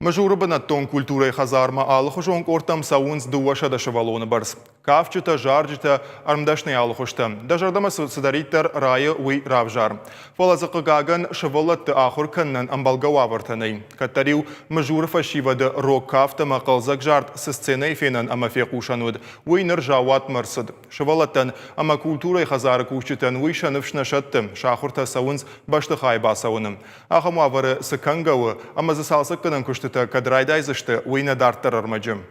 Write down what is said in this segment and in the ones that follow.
Мажурабана тон культурой хазарма алхушон ортам саунс дуаша да шавалона барс. Кавчита, жарджита, армдашный алхушта. Дажардама судариттер рая уй равжар. Фалазака гаган шавалат ахур каннан амбалгававартанай. Катарил мажурафа шивада рок кафта макалзак жарт со сценой фенан амафекушануд. Уй нержават марсад. Шавалатан ама культурой хазара кучитан уй шанывшна шаттым. Шахурта саунс баштахай басауным. Ахамавары сакангавы ама засалсакканан куштит кадрайдайзышты уйна дарттар армаджым.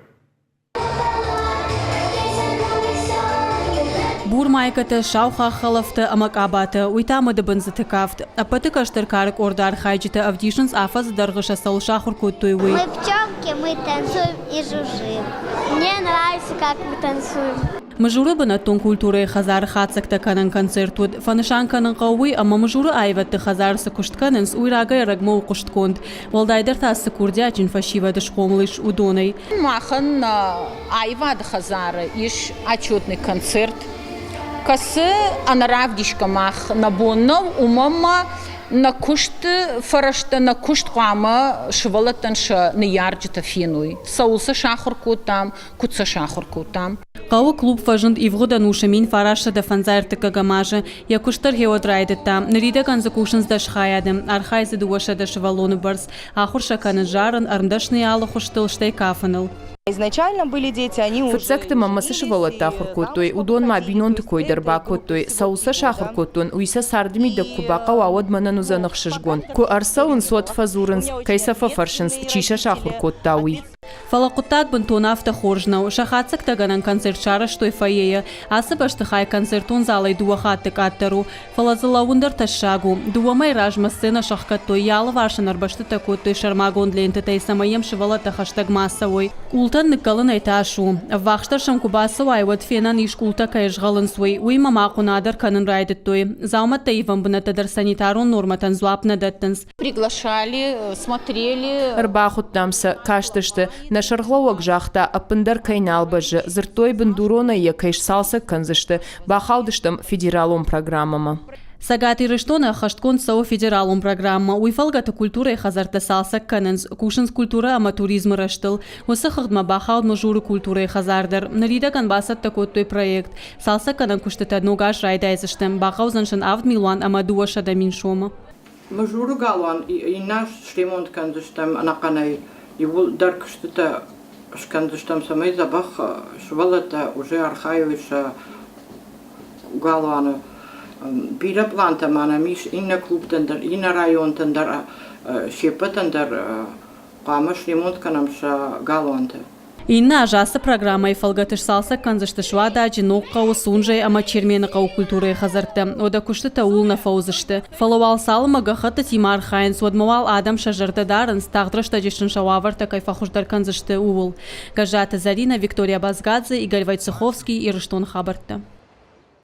Бурмайката, шауха халафта, амакабата, уйтамада бензатыкафт. А патыкаштыркарык ордар хайджита авдишинс афаз даргаша салшахур куттуйвы. Мы пчелки, мы танцуем и жужжим. Мне нравится, как мы танцуем. Мажурабана тон культуры хазар хацакта канан концертуд. Фанышан канан қауы, ама мажуры айватты хазар сакуштканынс уйрагай рагмау куштконд. Валдайдар тасы курдячин фашивады шкомлыш удонай. Махан айвад хазары иш отчетный концерт. Касы анаравдишка мах набоннав умама на кушт фарашта на кушт қама швалатанша не ярджита финуй. Саулса шахурку там, кутса шахурку там. Қауы клуб фажынд ивғудануша мин фараша да фанзайртыка гамажа, якуштар геодрайды там, нарида канзакушынс да шхаядым, архайзы дуаша да швалоны барс, ахурша каны жарын, армдашны алы хуштыл штай кафаныл. Изначально были дети, они уже... Фыцакты мамасы шывалатта хуркутуй, удон ма бинон тыкой дарбакутуй, сауса шахуркутун, уйса сардми да кубака вауад манан узанық шышгон. Ку арсаун сот фазурынс, кайсафа фаршынс, чиша шахуркуттауй. Фалакутак бантонафта хоржнау, шахацак таганан концерт шара штой фаея, асыбаштыхай концертун залай дуахаттык аттару, фалазалаундар ташагу, дуамай ражма сцена шахкаттой, яла варшан арбашты такуттой шармагон ленты тайсамаем шивалата хаштаг массовой. Ултан ныкалын айташу, вахштаршам кубасу айват фенан иш култа кайжгалын свой, уйма мақунадар канын райдыттой, заумат таивам бынатадар санитарун норматан злапна даттынс. Приглашали, смотрели. Арбахуттамса, каштышты, на шарглауак жахта апындар кайналбажы, зыртой бандурона якайш салса канзышты, бахалдыштам федералум программама. Сагати рыштона хашткон сау федералум программа, уйфалгата культура и хазарта салса каненс, кушинс культура ама туризм раштыл, усы хагдма бахал мажуры культура и хазардар, нарида канбасат такой проект, салса канен куштата ногаш райдайзыштым, бахаузаншын авд милуан ама дуаша да миншома. Мажуры галуан, и наш ремонт канзыштым анаканай, его даркштата шканзыштым самай забах швалата уже архаевиша галуаны. Бира планта мана миш инна клуб тендар, инна район тендар, шепа тендар, камаш ремонт канамша галуанта. Инна ажаса программа и фалгатыш салса канзышты швада одинок кау сунжай ама чермена кау культуры хазарты. Ода куштыта улна фаузышты. Фаловал салма гахата тимар хайн, сводмовал адам шажарта даран, стагдрашта дешин шававарта кайфахушдар канзышты уул. Гажата Зарина, Виктория Базгадзе, Игорь Войцеховский и Рыштон Хабарта.